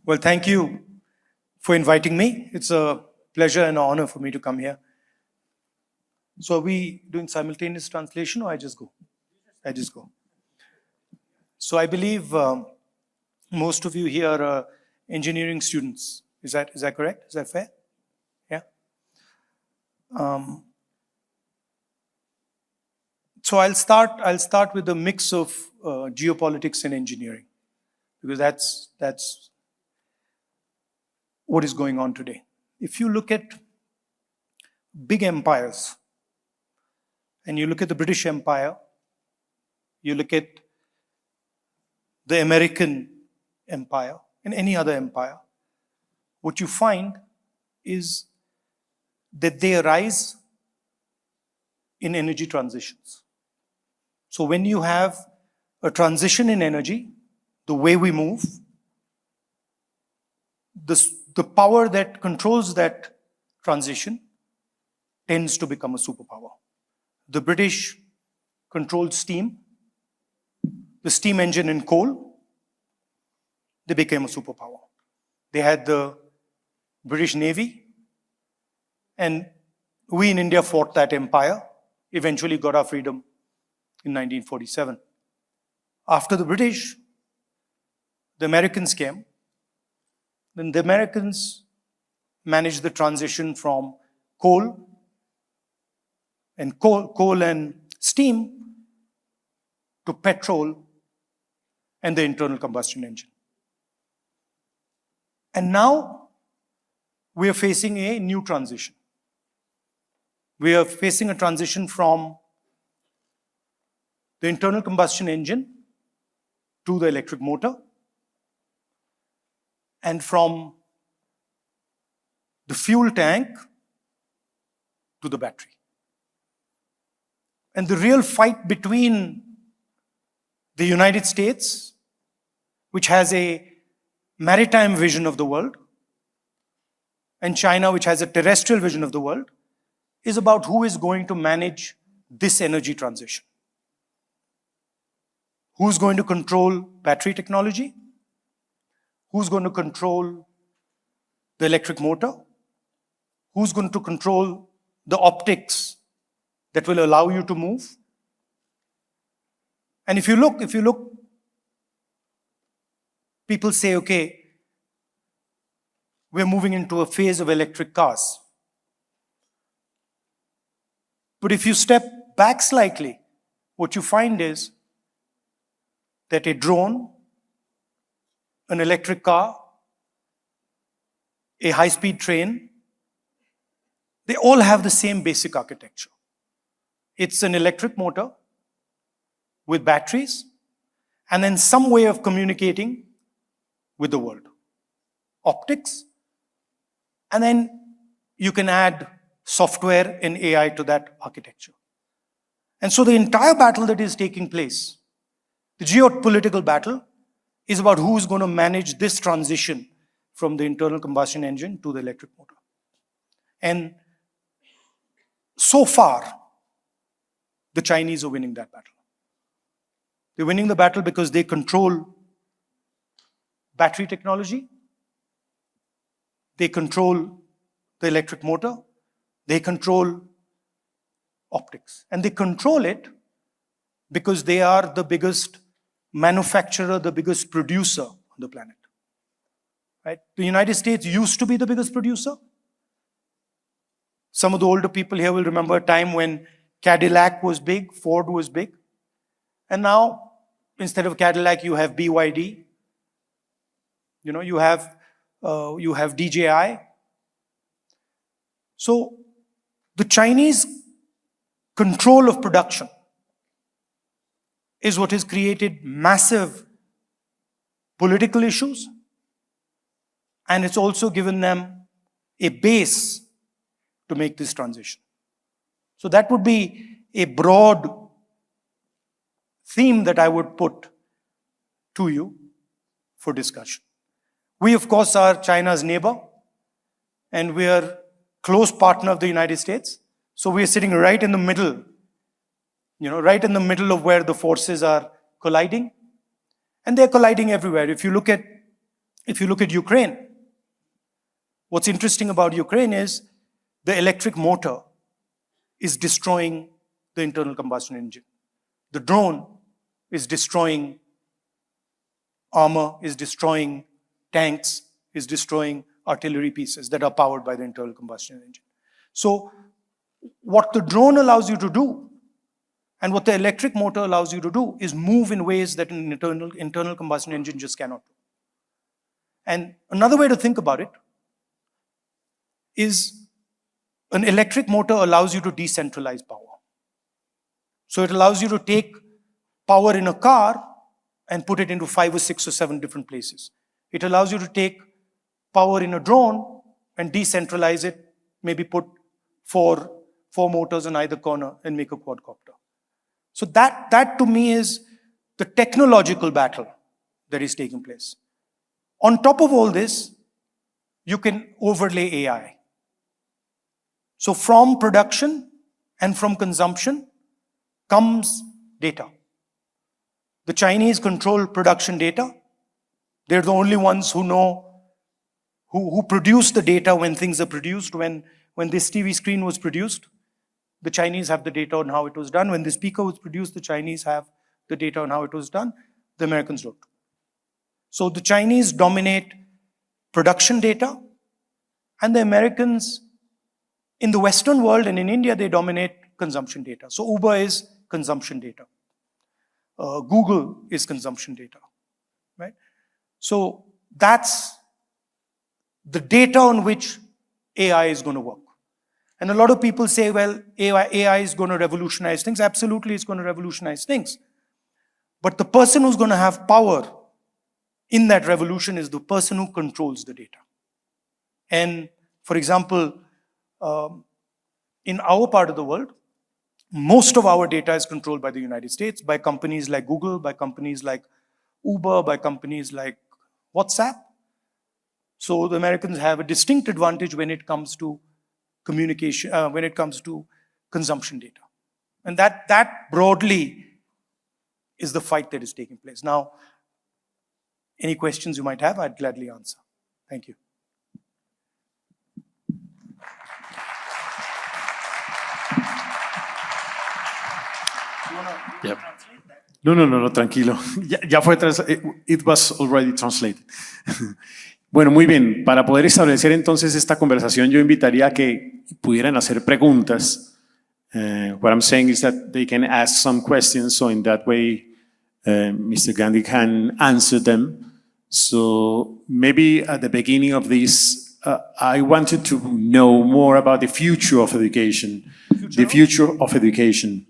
Well, thank you for inviting me. It's a pleasure and an honor for me to come here. So are we doing simultaneous translation or I just go? I just go. So I believe most of you here are engineering students. Is that correct? Is that fair? Yeah. So I'll start with a mix of geopolitics and engineering, because that's what is going on today. If you look at big empires, and you look at the British Empire, you look at the American Empire, and any other empire, what you find is that they arise in energy transitions. So when you have a transition in energy, the way we move, the power that controls that transition tends to become a superpower. The British controlled steam, the steam engine and coal, they became a superpower. They had the British Navy, and we in India fought that empire, eventually got our freedom in 1947. After the British, the Americans came. Then the Americans managed the transition from coal and steam to petrol and the internal combustion engine. And now we are facing a new transition. We are facing a transition from the internal combustion engine to the electric motor, and from the fuel tank to the battery. And the real fight between the United States, which has a maritime vision of the world, and China, which has a terrestrial vision of the world, is about who is going to manage this energy transition. Who's going to control battery technology? Who's going to control the electric motor? Who's going to control the optics that will allow you to move? And if you look, people say, okay, we're moving into a phase of electric cars. But if you step back slightly, what you find is that a drone, an electric car, a high-speed train, they all have the same basic architecture. It's an electric motor with batteries and then some way of communicating with the world. Optics, and then you can add software and AI to that architecture. And so the entire battle that is taking place, the geopolitical battle, is about who is going to manage this transition from the internal combustion engine to the electric motor. And so far, the Chinese are winning that battle. They're winning the battle because they control battery technology, they control the electric motor, they control optics. And they control it because they are the biggest manufacturer, the biggest producer on the planet. Right? The United States used to be the biggest producer. Some of the older people here will remember a time when Cadillac was big, Ford was big. And now, instead of Cadillac, you have BYD. You have DJI. So the Chinese control of production is what has created massive political issues, and it's also given them a base to make this transition. So that would be a broad theme that I would put to you for discussion. We, of course, are China's neighbor, and we are close partner of the United States. So we are sitting right in the middle, right in the middle of where the forces are colliding. And they're colliding everywhere. If you look at If you look at Ukraine, what's interesting about Ukraine is the electric motor is destroying the internal combustion engine. The drone is destroying armor, is destroying tanks, is destroying artillery pieces that are powered by the internal combustion engine. So what the drone allows you to do and what the electric motor allows you to do is move in ways that an internal combustion engine just cannot do. And another way to think about it is an electric motor allows you to decentralize power. So it allows you to take power in a car and put it into 5 or 6 or 7 different places. It allows you to take power in a drone and decentralize it, maybe put four motors on either corner and make a quadcopter. So that to me is the technological battle that is taking place. On top of all this, you can overlay AI. So from production and from consumption comes data. The Chinese control production data. They're the only ones who know, who produce the data when things are produced. When this TV screen was produced, the Chinese have the data on how it was done. When the speaker was produced, the Chinese have the data on how it was done. The Americans don't. So the Chinese dominate production data, and the Americans in the Western world and in India, they dominate consumption data. So Uber is consumption data. Google is consumption data, right? So that's the data on which AI is going to work. And a lot of people say, well, AI is going to revolutionize things. Absolutely, it's going to revolutionize things. But the person who's going to have power in that revolution is the person who controls the data. And for example, in our part of the world, most of our data is controlled by the United States, by companies like Google, by companies like Uber, by companies like WhatsApp. So the Americans have a distinct advantage when it comes to communication, when it comes to consumption data. And that broadly is the fight that is taking place. Now, any questions you might have, I'd gladly answer. Thank you. Yep. No, tranquilo. Ya fue, it was already translated. Bueno, muy bien. Para poder establecer entonces esta conversación, yo invitaría a que pudieran hacer preguntas. What I'm saying is that they can ask some questions, so in that way, Mr. Gandhi can answer them. So maybe at the beginning of this, I wanted to know more about the future of education. The future of education.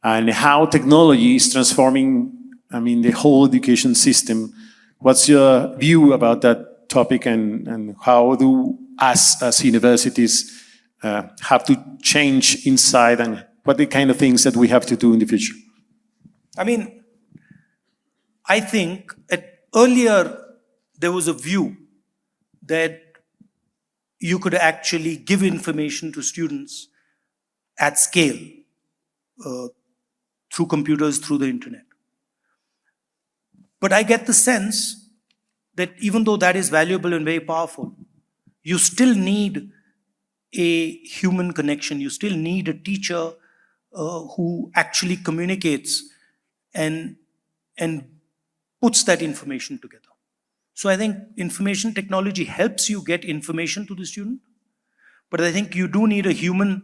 And how technology is transforming, the whole education system. What's your view about that topic, and how do us as universities have to change inside, and what are the kind of things that we have to do in the future? I think earlier there was a view that you could actually give information to students at scale through computers, through the internet. But I get the sense that even though that is valuable and very powerful, you still need a human connection. You still need a teacher who actually communicates and puts that information together. So I think information technology helps you get information to the student, but I think you do need a human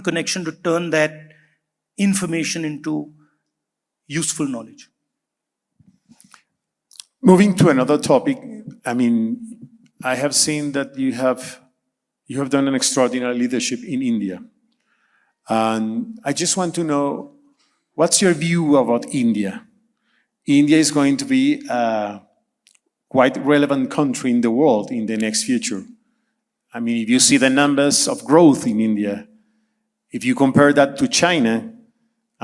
connection to turn that information into useful knowledge. Moving to another topic, I have seen that you have done an extraordinary leadership in India. And I just want to know, what's your view about India? India is going to be a quite relevant country in the world in the next future. If you see the numbers of growth in India, if you compare that to China,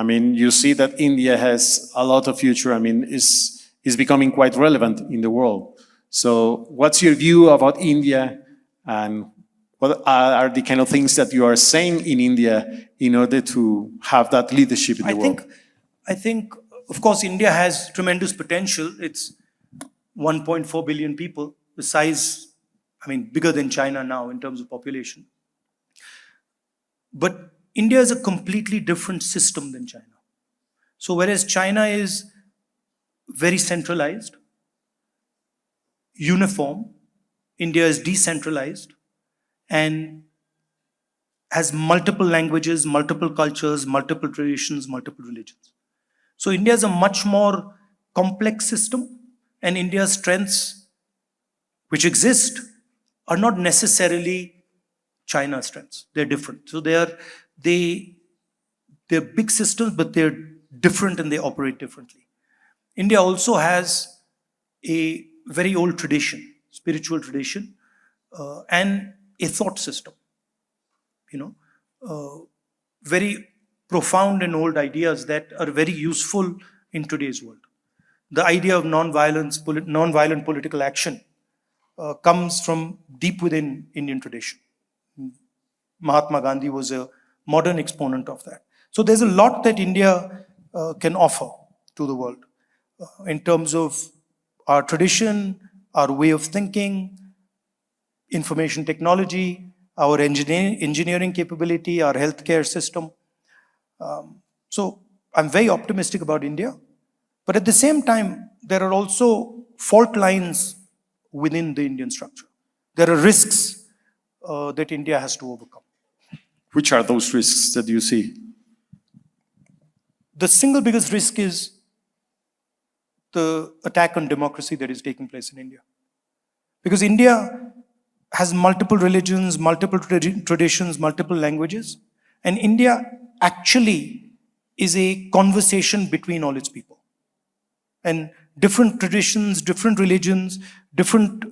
you see that India has a lot of future, is becoming quite relevant in the world. So what's your view about India, and what are the kind of things that you are saying in India in order to have that leadership in the world? I think, of course, India has tremendous potential. It's 1.4 billion people. the size, bigger than China now in terms of population. But India is a completely different system than China. So whereas China is very centralized, uniform, India is decentralized and has multiple languages, multiple cultures, multiple traditions, multiple religions. So India is a much more complex system, and India's strengths, which exist, are not necessarily China's strengths. They're different. So they're big systems, but they're different and they operate differently. India also has a very old tradition, spiritual tradition, and a thought system. Very profound and old ideas that are very useful in today's world. The idea of non-violent political action comes from deep within Indian tradition. Mahatma Gandhi was a modern exponent of that. So there's a lot that India can offer to the world in terms of our tradition, our way of thinking, information technology, our engineering capability, our healthcare system. So I'm very optimistic about India. But at the same time, there are also fault lines within the Indian structure. There are risks that India has to overcome. Which are those risks that you see? The single biggest risk is the attack on democracy that is taking place in India. Because India has multiple religions, multiple traditions, multiple languages, and India actually is a conversation between all its people. And different traditions, different religions, different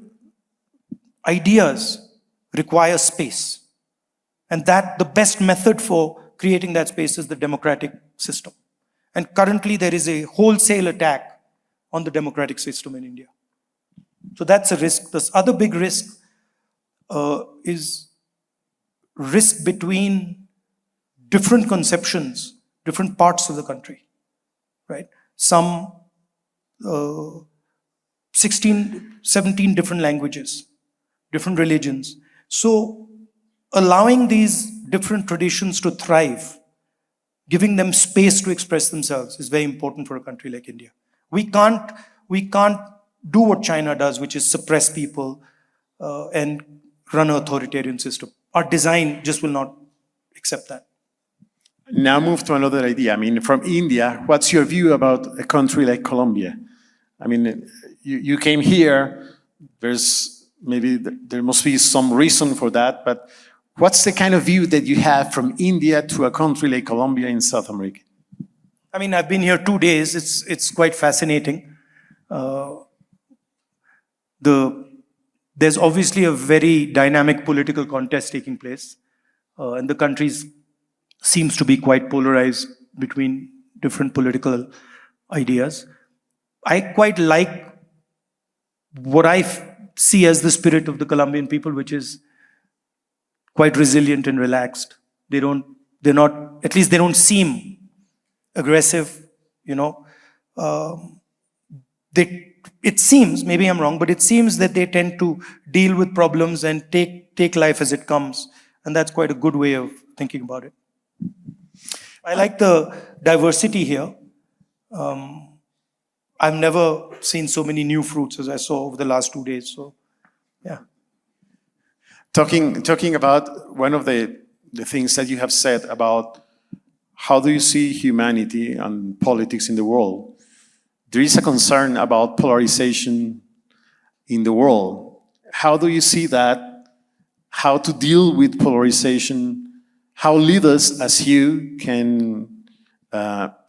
ideas require space. And that the best method for creating that space is the democratic system. And currently there is a wholesale attack on the democratic system in India. So that's a risk. This other big risk is risk between different conceptions, different parts of the country, right? Some 16, 17 different languages, different religions. So allowing these different traditions to thrive, giving them space to express themselves is very important for a country like India. We can't do what China does, which is suppress people and run an authoritarian system. Our design just will not accept that. Now move to another idea. From India, what's your view about a country like Colombia? You came here, there must be some reason for that, but what's the kind of view that you have from India to a country like Colombia in South America? I've been here 2 days. It's quite fascinating. There's obviously a very dynamic political contest taking place, and the country seems to be quite polarized between different political ideas. I quite like what I see as the spirit of the Colombian people, which is quite resilient and relaxed. They don't seem aggressive, it seems, maybe I'm wrong, but it seems that they tend to deal with problems and take life as it comes. And that's quite a good way of thinking about it. I like the diversity here. I've never seen so many new fruits as I saw over the last 2 days. So, yeah. Talking about one of the things that you have said about how do you see humanity and politics in the world, there is a concern about polarization in the world. How do you see that? How to deal with polarization? How leaders as you can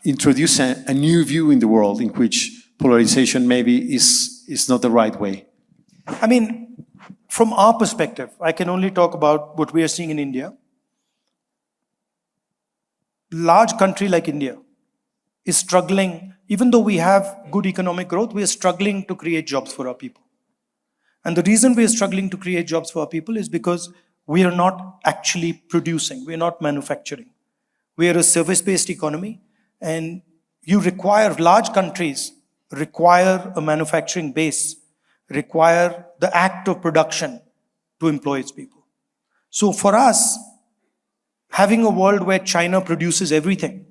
introduce a new view in the world in which polarization maybe is not the right way? From our perspective, I can only talk about what we are seeing in India. Large country like India is struggling, even though we have good economic growth, we are struggling to create jobs for our people. And the reason we are struggling to create jobs for our people is because we are not actually producing, we are not manufacturing. We are a service-based economy, and large countries require a manufacturing base, require the act of production to employ its people. So for us, having a world where China produces everything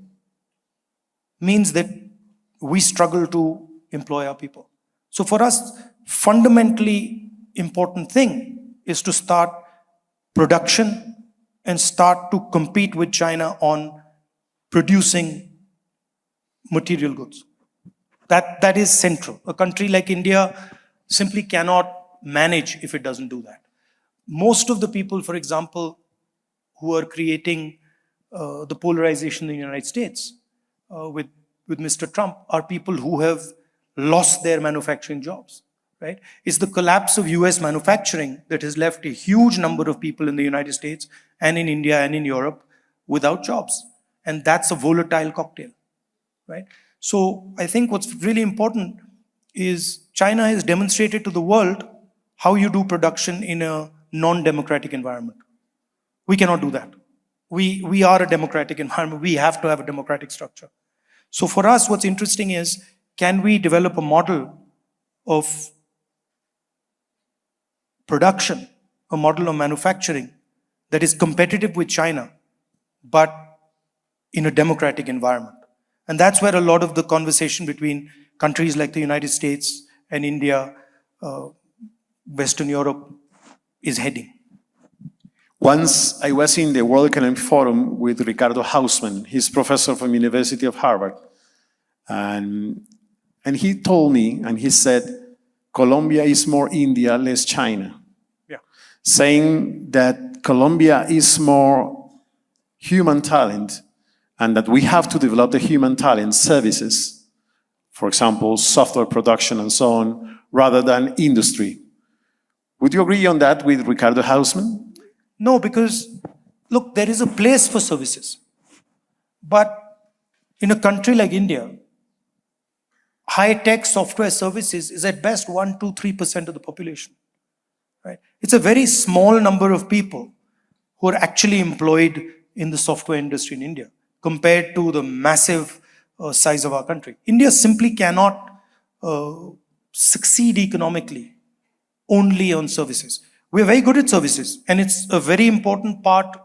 means that we struggle to employ our people. So for us, fundamentally important thing is to start production and start to compete with China on producing material goods. That is central. A country like India simply cannot manage if it doesn't do that. Most of the people, for example, who are creating the polarization in the United States with Mr. Trump are people who have lost their manufacturing jobs, right? It's the collapse of US manufacturing that has left a huge number of people in the United States and in India and in Europe without jobs. And that's a volatile cocktail, right? So I think what's really important is China has demonstrated to the world how you do production in a non-democratic environment. We cannot do that. We are a democratic environment. We have to have a democratic structure. So for us, what's interesting is, can we develop a model of production, a model of manufacturing that is competitive with China, but in a democratic environment? And that's where a lot of the conversation between countries like the United States and India, Western Europe, is heading. Once I was in the World Economic Forum with Ricardo Hausmann, he's professor from University of Harvard, and he told me, and he said, Colombia is more India, less China. Yeah. Saying that Colombia is more human talent, and that we have to develop the human talent services, for example, software production and so on, rather than industry. Would you agree on that with Ricardo Hausmann? No, because, look, there is a place for services. But in a country like India, high-tech software services is at best 1%, 2%, 3% of the population. Right? It's a very small number of people who are actually employed in the software industry in India compared to the massive size of our country. India simply cannot succeed economically only on services. We're very good at services, and it's a very important part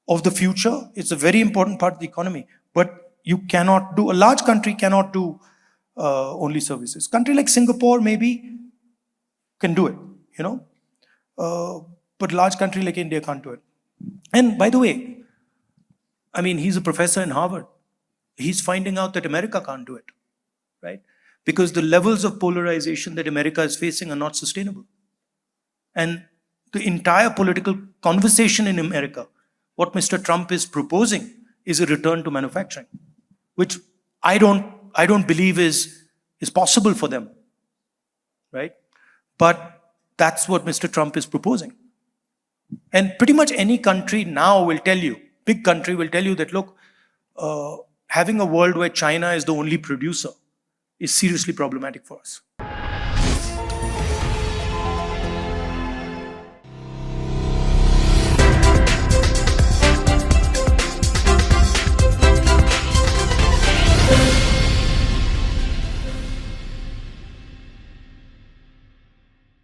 of the future. It's a very important part of the economy. But you cannot do, a large country cannot do only services. Country like Singapore maybe can do it, you know. But large country like India can't do it. And by the way, I mean, he's a professor in Harvard. He's finding out that America can't do it, right? Because the levels of polarization that America is facing are not sustainable. And the entire political conversation in America, what Mr. Trump is proposing is a return to manufacturing, which I don't believe is possible for them, right? But that's what Mr. Trump is proposing. And pretty much any country now will tell you, big country will tell you that, look, having a world where China is the only producer is seriously problematic for us.